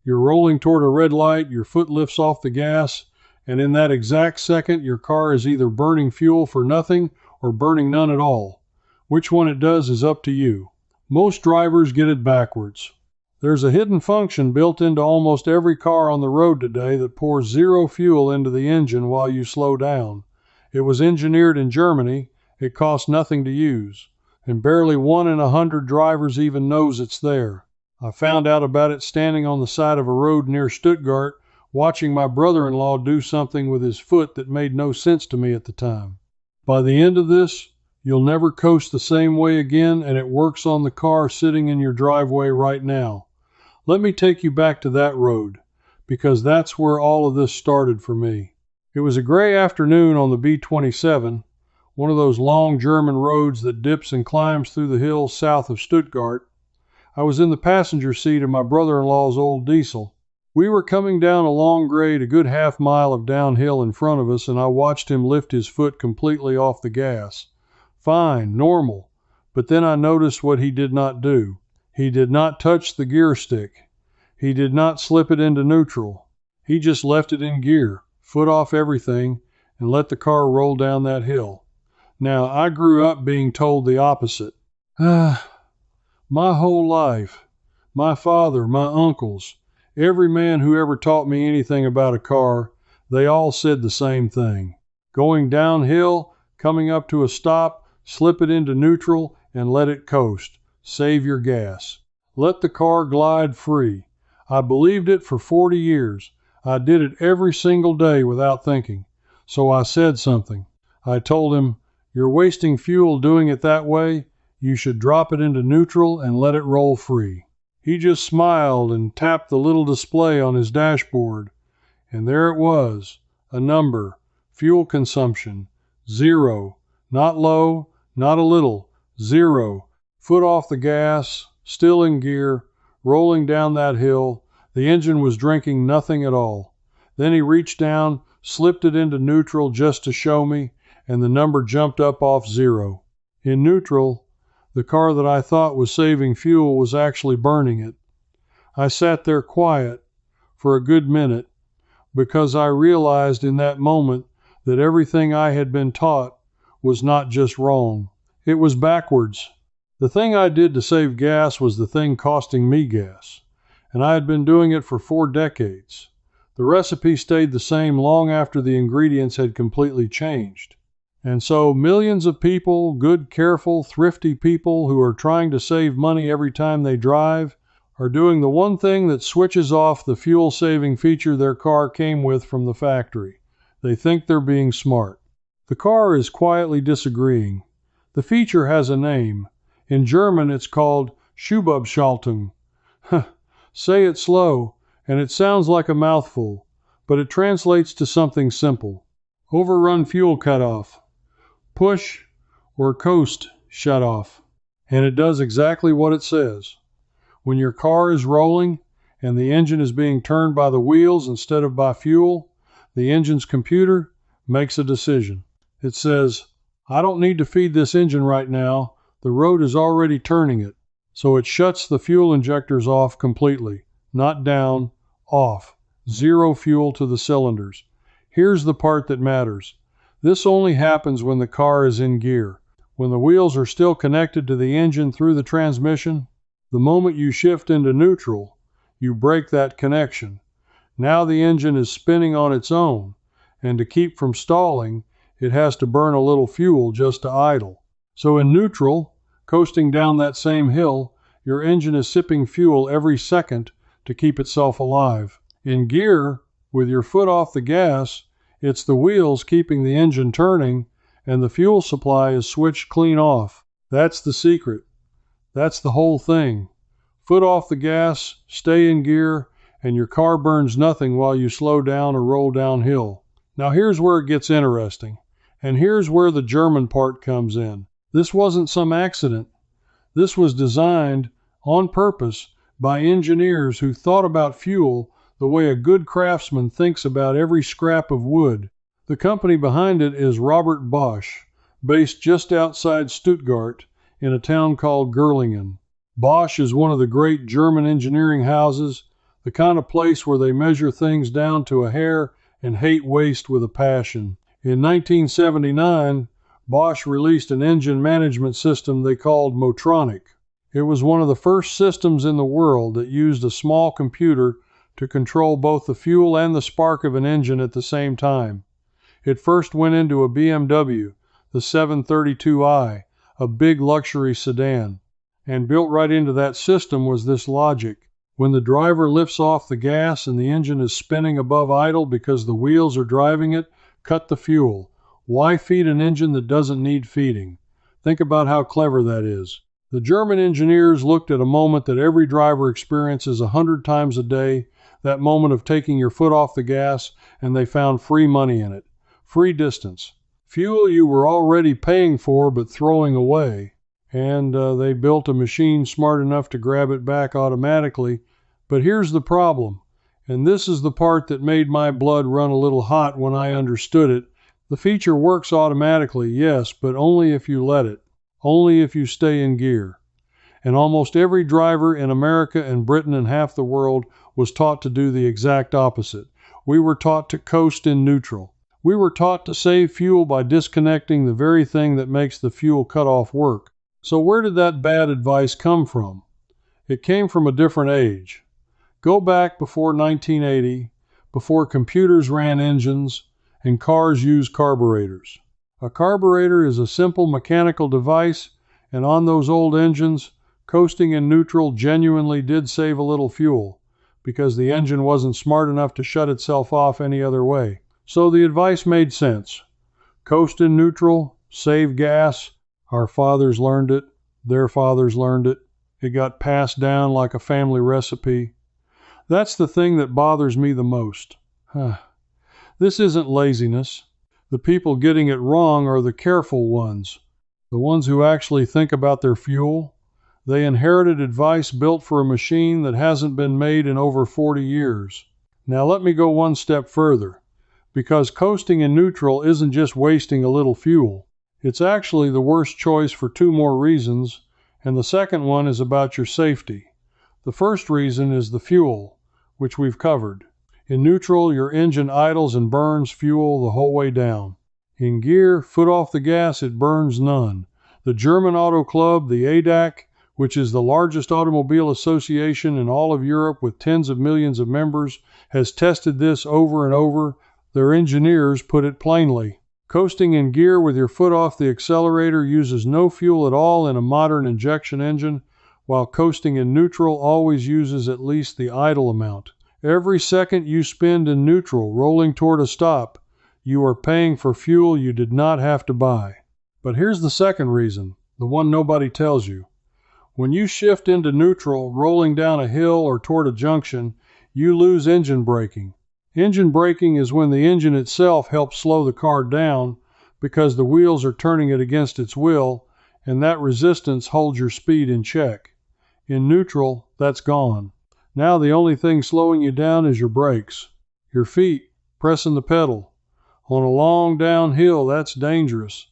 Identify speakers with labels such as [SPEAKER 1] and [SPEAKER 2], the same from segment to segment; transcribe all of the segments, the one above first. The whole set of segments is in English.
[SPEAKER 1] You're rolling toward a red light, your foot lifts off the gas, and in that exact second, your car is either burning fuel for nothing or burning none at all. Which one it does is up to you. Most drivers get it backwards. There's a hidden function built into almost every car on the road today that pours zero fuel into the engine while you slow down. It was engineered in Germany, it costs nothing to use, and barely 1 in 100 drivers even knows it's there. I found out about it standing on the side of a road near Stuttgart, watching my brother-in-law do something with his foot that made no sense to me at the time. By the end of this, you'll never coast the same way again, and it works on the car sitting in your driveway right now. Let me take you back to that road, because that's where all of this started for me. It was a gray afternoon on the B-27, one of those long German roads that dips and climbs through the hills south of Stuttgart. I was in the passenger seat of my brother-in-law's old diesel. We were coming down a long grade, a good half-mile of downhill in front of us, and I watched him lift his foot completely off the gas. Fine, normal, but then I noticed what he did not do. He did not touch the gear stick. He did not slip it into neutral. He just left it in gear, foot off everything, and let the car roll down that hill. Now, I grew up being told the opposite. My whole life, my father, my uncles, every man who ever taught me anything about a car, they all said the same thing. Going downhill, coming up to a stop, slip it into neutral, and let it coast. Save your gas. Let the car glide free. I believed it for 40 years. I did it every single day without thinking. So I said something. I told him, "You're wasting fuel doing it that way. You should drop it into neutral and let it roll free." He just smiled and tapped the little display on his dashboard. And there it was, a number, fuel consumption, 0. Not low, not a little, 0. Foot off the gas, still in gear, rolling down that hill. The engine was drinking nothing at all. Then he reached down, slipped it into neutral just to show me, and the number jumped up off 0. In neutral, the car that I thought was saving fuel was actually burning it. I sat there quiet for a good minute because I realized in that moment that everything I had been taught was not just wrong. It was backwards. The thing I did to save gas was the thing costing me gas, and I had been doing it for 4 decades. The recipe stayed the same long after the ingredients had completely changed. And so millions of people, good, careful, thrifty people who are trying to save money every time they drive, are doing the one thing that switches off the fuel-saving feature their car came with from the factory. They think they're being smart. The car is quietly disagreeing. The feature has a name. In German, it's called Schubabschaltung. Say it slow, and it sounds like a mouthful, but it translates to something simple. Overrun fuel cutoff. Push or coast shut off. And it does exactly what it says. When your car is rolling and the engine is being turned by the wheels instead of by fuel, the engine's computer makes a decision. It says, "I don't need to feed this engine right now. The road is already turning it." So it shuts the fuel injectors off completely. Not down, off. 0 fuel to the cylinders. Here's the part that matters. This only happens when the car is in gear. When the wheels are still connected to the engine through the transmission, the moment you shift into neutral, you break that connection. Now the engine is spinning on its own, and to keep from stalling, it has to burn a little fuel just to idle. So in neutral, coasting down that same hill, your engine is sipping fuel every second to keep itself alive. In gear, with your foot off the gas, it's the wheels keeping the engine turning, and the fuel supply is switched clean off. That's the secret. That's the whole thing. Foot off the gas, stay in gear, and your car burns nothing while you slow down or roll downhill. Now here's where it gets interesting, and here's where the German part comes in. This wasn't some accident. This was designed on purpose by engineers who thought about fuel the way a good craftsman thinks about every scrap of wood. The company behind it is Robert Bosch, based just outside Stuttgart in a town called Gerlingen. Bosch is one of the great German engineering houses. the kind of place where they measure things down to a hair and hate waste with a passion. In 1979, Bosch released an engine management system they called Motronic. It was one of the first systems in the world that used a small computer to control both the fuel and the spark of an engine at the same time. It first went into a BMW, the 732i, a big luxury sedan. And built right into that system was this logic. When the driver lifts off the gas and the engine is spinning above idle because the wheels are driving it, cut the fuel. Why feed an engine that doesn't need feeding? Think about how clever that is. The German engineers looked at a moment that every driver experiences 100 times a day, that moment of taking your foot off the gas, and they found free money in it. Free distance. Fuel you were already paying for but throwing away. And they built a machine smart enough to grab it back automatically. But here's the problem, and this is the part that made my blood run a little hot when I understood it. The feature works automatically, yes, but only if you let it. Only if you stay in gear. And almost every driver in America and Britain and half the world was taught to do the exact opposite. We were taught to coast in neutral. We were taught to save fuel by disconnecting the very thing that makes the fuel cutoff work. So where did that bad advice come from? It came from a different age. Go back before 1980, before computers ran engines and cars used carburetors. A carburetor is a simple mechanical device, and on those old engines, coasting in neutral genuinely did save a little fuel, because the engine wasn't smart enough to shut itself off any other way. So the advice made sense. Coast in neutral, save gas. Our fathers learned it, their fathers learned it. It got passed down like a family recipe. That's the thing that bothers me the most. This isn't laziness. The people getting it wrong are the careful ones, the ones who actually think about their fuel. They inherited advice built for a machine that hasn't been made in over 40 years. Now let me go one step further, because coasting in neutral isn't just wasting a little fuel. It's actually the worst choice for two more reasons, and the second one is about your safety. The first reason is the fuel, which we've covered. In neutral, your engine idles and burns fuel the whole way down. In gear, foot off the gas, it burns none. The German Auto Club, the ADAC, which is the largest automobile association in all of Europe with tens of millions of members, has tested this over and over. Their engineers put it plainly. Coasting in gear with your foot off the accelerator uses no fuel at all in a modern injection engine, while coasting in neutral always uses at least the idle amount. Every second you spend in neutral, rolling toward a stop, you are paying for fuel you did not have to buy. But here's the second reason, the one nobody tells you. When you shift into neutral, rolling down a hill or toward a junction, you lose engine braking. Engine braking is when the engine itself helps slow the car down because the wheels are turning it against its will, and that resistance holds your speed in check. In neutral, that's gone. Now the only thing slowing you down is your brakes. Your feet, pressing the pedal. On a long downhill, that's dangerous.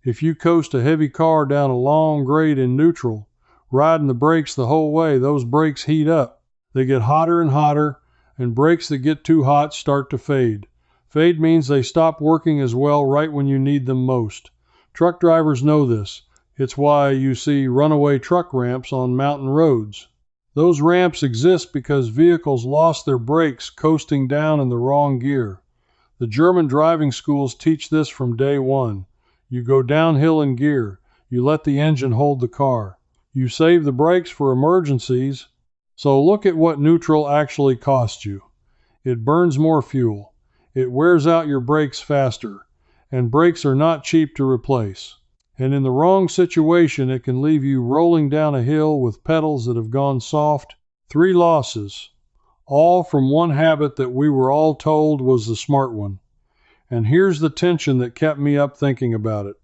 [SPEAKER 1] If you coast a heavy car down a long grade in neutral, riding the brakes the whole way, those brakes heat up. They get hotter and hotter, and brakes that get too hot start to fade. Fade means they stop working as well right when you need them most. Truck drivers know this. It's why you see runaway truck ramps on mountain roads. Those ramps exist because vehicles lost their brakes coasting down in the wrong gear. The German driving schools teach this from day one. You go downhill in gear. You let the engine hold the car. You save the brakes for emergencies. So look at what neutral actually costs you. It burns more fuel. It wears out your brakes faster. And brakes are not cheap to replace. And in the wrong situation, it can leave you rolling down a hill with pedals that have gone soft. 3 losses, all from one habit that we were all told was the smart one. And here's the tension that kept me up thinking about it.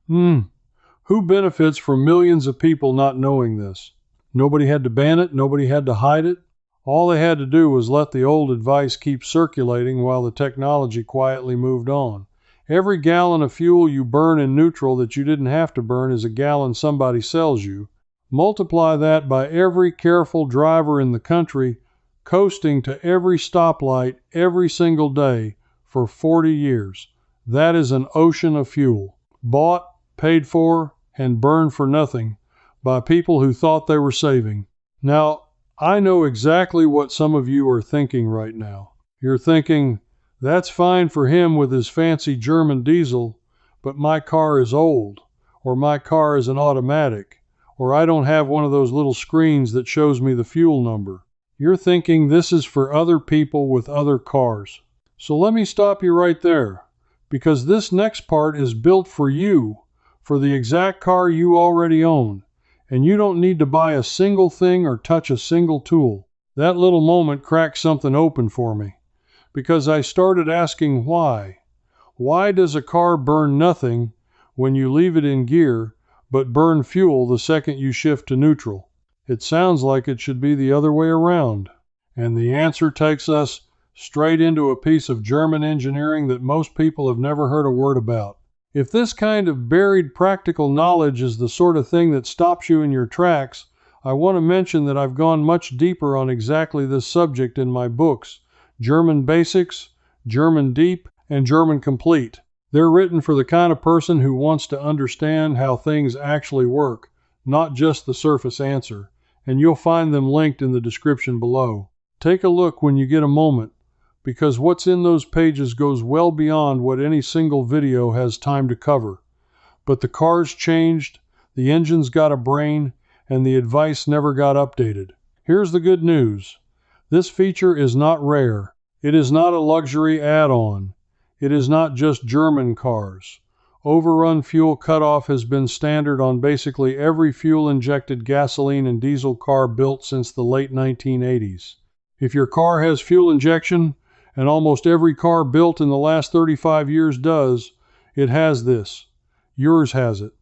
[SPEAKER 1] Who benefits from millions of people not knowing this? Nobody had to ban it, nobody had to hide it. All they had to do was let the old advice keep circulating while the technology quietly moved on. Every gallon of fuel you burn in neutral that you didn't have to burn is a gallon somebody sells you. Multiply that by every careful driver in the country coasting to every stoplight every single day for 40 years. That is an ocean of fuel, bought, paid for, and burned for nothing by people who thought they were saving. Now, I know exactly what some of you are thinking right now. You're thinking, that's fine for him with his fancy German diesel, but my car is old, or my car is an automatic, or I don't have one of those little screens that shows me the fuel number. You're thinking this is for other people with other cars. So let me stop you right there, because this next part is built for you, for the exact car you already own, and you don't need to buy a single thing or touch a single tool. That little moment cracked something open for me, because I started asking why. Why does a car burn nothing when you leave it in gear, but burn fuel the second you shift to neutral? It sounds like it should be the other way around. And the answer takes us straight into a piece of German engineering that most people have never heard a word about. If this kind of buried practical knowledge is the sort of thing that stops you in your tracks, I want to mention that I've gone much deeper on exactly this subject in my books, German Basics, German Deep, and German Complete. They're written for the kind of person who wants to understand how things actually work, not just the surface answer, and you'll find them linked in the description below. Take a look when you get a moment, because what's in those pages goes well beyond what any single video has time to cover. But the car's changed, the engine's got a brain, and the advice never got updated. Here's the good news. This feature is not rare. It is not a luxury add-on. It is not just German cars. Overrun fuel cutoff has been standard on basically every fuel-injected gasoline and diesel car built since the late 1980s. If your car has fuel injection, and almost every car built in the last 35 years does, it has this. Yours has it.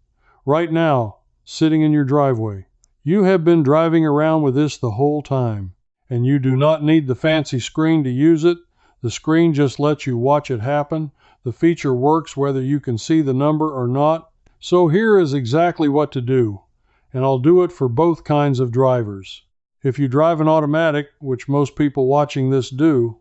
[SPEAKER 1] Right now, sitting in your driveway. You have been driving around with this the whole time, and you do not need the fancy screen to use it. The screen just lets you watch it happen. The feature works whether you can see the number or not. So here is exactly what to do, and I'll do it for both kinds of drivers. If you drive an automatic, which most people watching this do,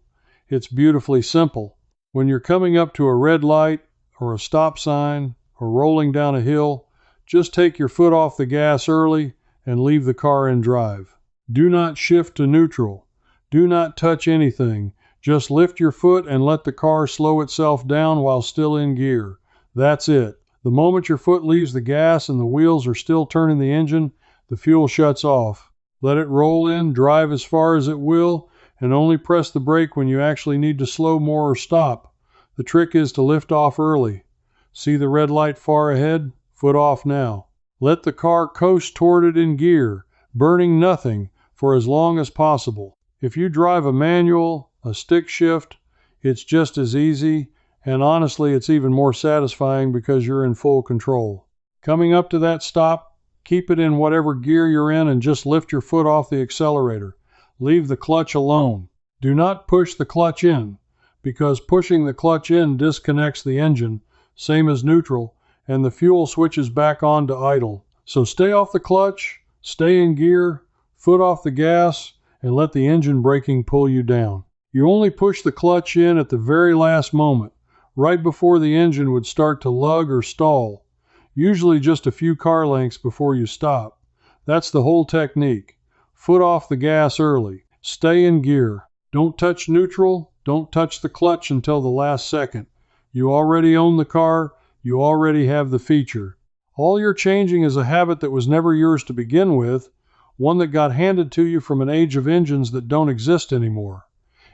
[SPEAKER 1] it's beautifully simple. When you're coming up to a red light or a stop sign or rolling down a hill, just take your foot off the gas early and leave the car in drive. Do not shift to neutral. Do not touch anything. Just lift your foot and let the car slow itself down while still in gear. That's it. The moment your foot leaves the gas and the wheels are still turning the engine, the fuel shuts off. Let it roll in, drive as far as it will, and only press the brake when you actually need to slow more or stop. The trick is to lift off early. See the red light far ahead? Foot off now. Let the car coast toward it in gear, burning nothing, for as long as possible. If you drive a manual, a stick shift, it's just as easy, and honestly it's even more satisfying because you're in full control. Coming up to that stop, keep it in whatever gear you're in and just lift your foot off the accelerator. Leave the clutch alone. Do not push the clutch in, because pushing the clutch in disconnects the engine, same as neutral, and the fuel switches back on to idle. So stay off the clutch, stay in gear, foot off the gas, and let the engine braking pull you down. You only push the clutch in at the very last moment, right before the engine would start to lug or stall, usually just a few car lengths before you stop. That's the whole technique. Foot off the gas early. Stay in gear. Don't touch neutral. Don't touch the clutch until the last second. You already own the car. You already have the feature. All you're changing is a habit that was never yours to begin with, one that got handed to you from an age of engines that don't exist anymore.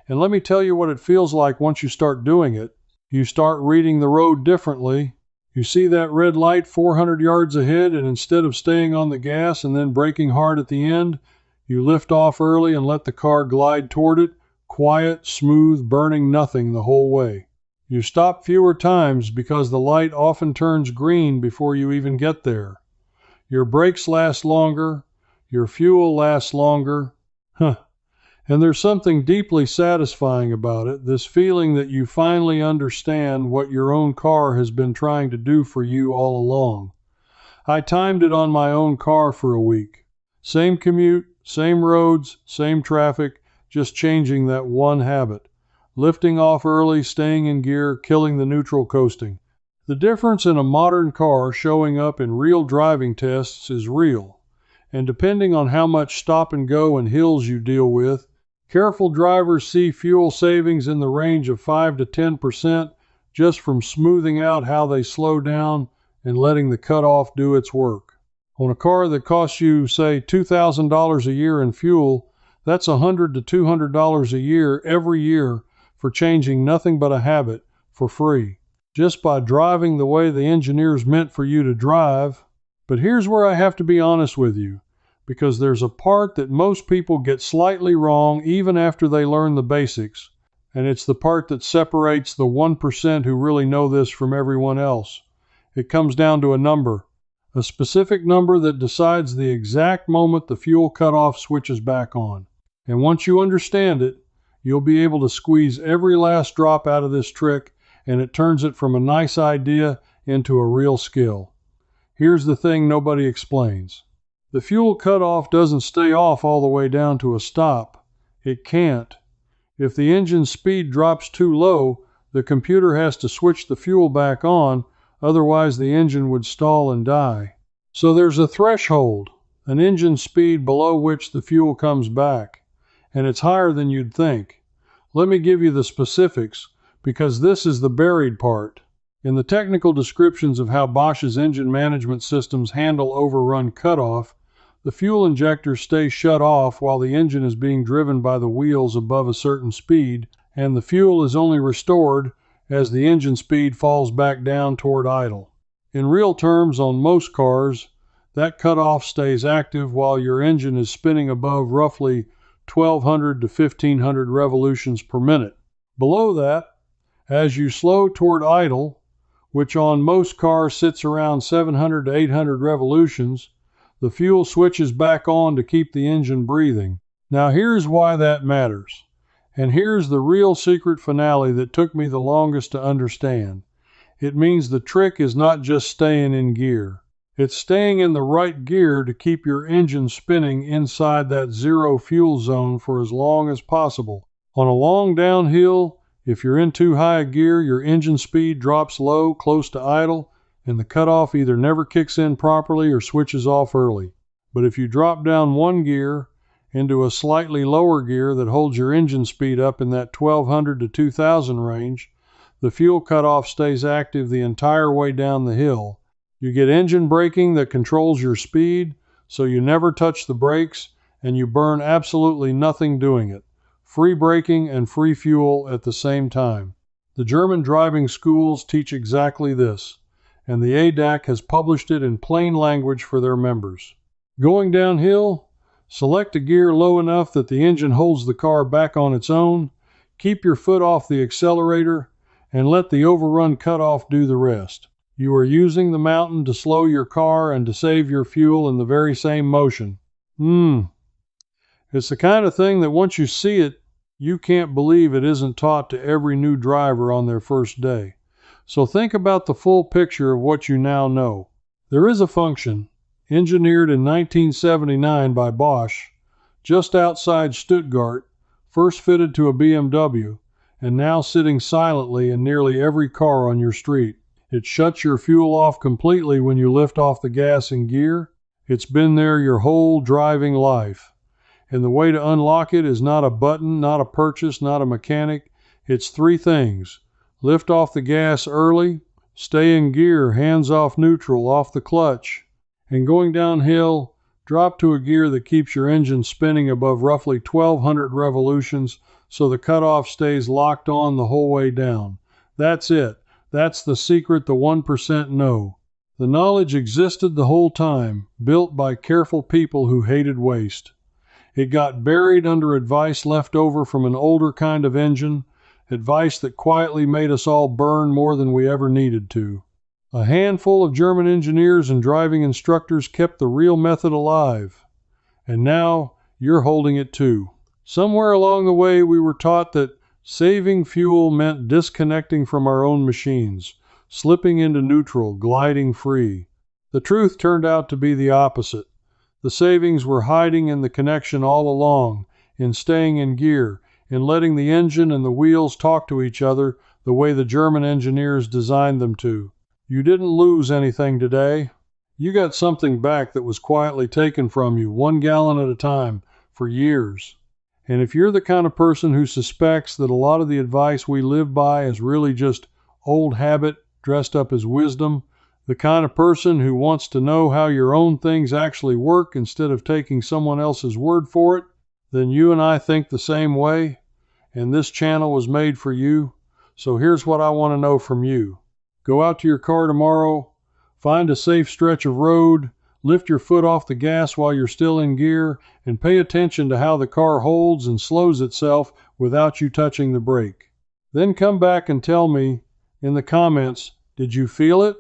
[SPEAKER 1] And let me tell you what it feels like once you start doing it. You start reading the road differently. You see that red light 400 yards ahead, and instead of staying on the gas and then braking hard at the end, you lift off early and let the car glide toward it, quiet, smooth, burning nothing the whole way. You stop fewer times because the light often turns green before you even get there. Your brakes last longer. Your fuel lasts longer. And there's something deeply satisfying about it, this feeling that you finally understand what your own car has been trying to do for you all along. I timed it on my own car for a week. Same commute, same roads, same traffic, just changing that one habit. Lifting off early, staying in gear, killing the neutral coasting. The difference in a modern car showing up in real driving tests is real, and depending on how much stop and go and hills you deal with, careful drivers see fuel savings in the range of 5 to 10% just from smoothing out how they slow down and letting the cutoff do its work. On a car that costs you, say, $2,000 a year in fuel, that's $100 to $200 a year every year for changing nothing but a habit for free, just by driving the way the engineers meant for you to drive. But here's where I have to be honest with you, because there's a part that most people get slightly wrong even after they learn the basics, and it's the part that separates the 1% who really know this from everyone else. It comes down to a number, a specific number that decides the exact moment the fuel cutoff switches back on. And once you understand it, you'll be able to squeeze every last drop out of this trick, and it turns it from a nice idea into a real skill. Here's the thing nobody explains. The fuel cutoff doesn't stay off all the way down to a stop. It can't. If the engine speed drops too low, the computer has to switch the fuel back on, otherwise the engine would stall and die. So there's a threshold, an engine speed below which the fuel comes back, and it's higher than you'd think. Let me give you the specifics, because this is the buried part. In the technical descriptions of how Bosch's engine management systems handle overrun cutoff, the fuel injector stays shut off while the engine is being driven by the wheels above a certain speed, and the fuel is only restored as the engine speed falls back down toward idle. In real terms, on most cars, that cutoff stays active while your engine is spinning above roughly 1,200 to 1,500 revolutions per minute. Below that, as you slow toward idle, which on most cars sits around 700 to 800 revolutions, the fuel switches back on to keep the engine breathing. Now here's why that matters. And here's the real secret finale that took me the longest to understand. It means the trick is not just staying in gear. It's staying in the right gear to keep your engine spinning inside that zero fuel zone for as long as possible. On a long downhill, if you're in too high a gear, your engine speed drops low, close to idle, and the cutoff either never kicks in properly or switches off early. But if you drop down one gear into a slightly lower gear that holds your engine speed up in that 1,200 to 2,000 range, the fuel cutoff stays active the entire way down the hill. You get engine braking that controls your speed, so you never touch the brakes, and you burn absolutely nothing doing it. Free braking and free fuel at the same time. The German driving schools teach exactly this, and the ADAC has published it in plain language for their members. Going downhill, select a gear low enough that the engine holds the car back on its own, keep your foot off the accelerator, and let the overrun cutoff do the rest. You are using the mountain to slow your car and to save your fuel in the very same motion. It's the kind of thing that once you see it, you can't believe it isn't taught to every new driver on their first day. So think about the full picture of what you now know. There is a function, engineered in 1979 by Bosch, just outside Stuttgart, first fitted to a BMW, and now sitting silently in nearly every car on your street. It shuts your fuel off completely when you lift off the gas in gear. It's been there your whole driving life. And the way to unlock it is not a button, not a purchase, not a mechanic. It's three things. Lift off the gas early, stay in gear, hands off neutral, off the clutch, and going downhill, drop to a gear that keeps your engine spinning above roughly 1,200 revolutions so the cutoff stays locked on the whole way down. That's it. That's the secret the 1% know. The knowledge existed the whole time, built by careful people who hated waste. It got buried under advice left over from an older kind of engine, advice that quietly made us all burn more than we ever needed to. A handful of German engineers and driving instructors kept the real method alive. And now you're holding it too. Somewhere along the way we were taught that saving fuel meant disconnecting from our own machines, slipping into neutral, gliding free. The truth turned out to be the opposite. The savings were hiding in the connection all along, in staying in gear, in letting the engine and the wheels talk to each other the way the German engineers designed them to. You didn't lose anything today. You got something back that was quietly taken from you, 1 gallon at a time, for years. And if you're the kind of person who suspects that a lot of the advice we live by is really just old habit dressed up as wisdom, the kind of person who wants to know how your own things actually work instead of taking someone else's word for it, then you and I think the same way, and this channel was made for you. So here's what I want to know from you. Go out to your car tomorrow, find a safe stretch of road, lift your foot off the gas while you're still in gear, and pay attention to how the car holds and slows itself without you touching the brake. Then come back and tell me in the comments, did you feel it?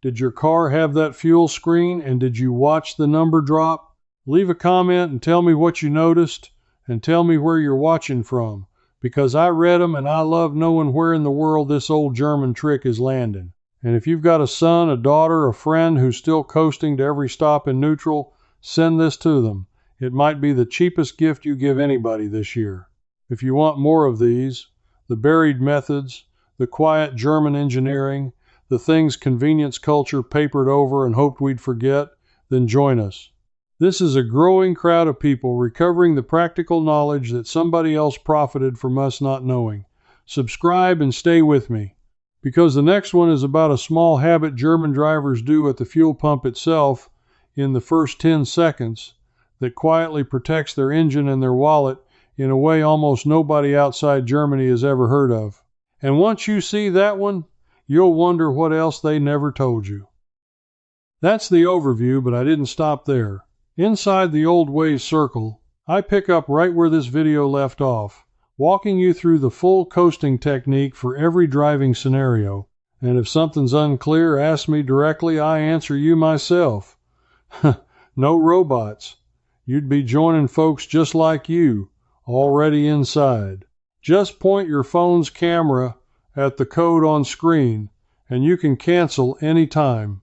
[SPEAKER 1] Did your car have that fuel screen, and did you watch the number drop? Leave a comment and tell me what you noticed, and tell me where you're watching from, because I read them and I love knowing where in the world this old German trick is landing. And if you've got a son, a daughter, a friend who's still coasting to every stop in neutral, send this to them. It might be the cheapest gift you give anybody this year. If you want more of these, the buried methods, the quiet German engineering, the things convenience culture papered over and hoped we'd forget, then join us. This is a growing crowd of people recovering the practical knowledge that somebody else profited from us not knowing. Subscribe and stay with me, because the next one is about a small habit German drivers do at the fuel pump itself in the first 10 seconds that quietly protects their engine and their wallet in a way almost nobody outside Germany has ever heard of. And once you see that one, you'll wonder what else they never told you. That's the overview, but I didn't stop there. Inside the old ways circle, I pick up right where this video left off, walking you through the full coasting technique for every driving scenario. And if something's unclear, ask me directly, I answer you myself. No robots. You'd be joining folks just like you, already inside. Just point your phone's camera at the code on screen, and you can cancel any time.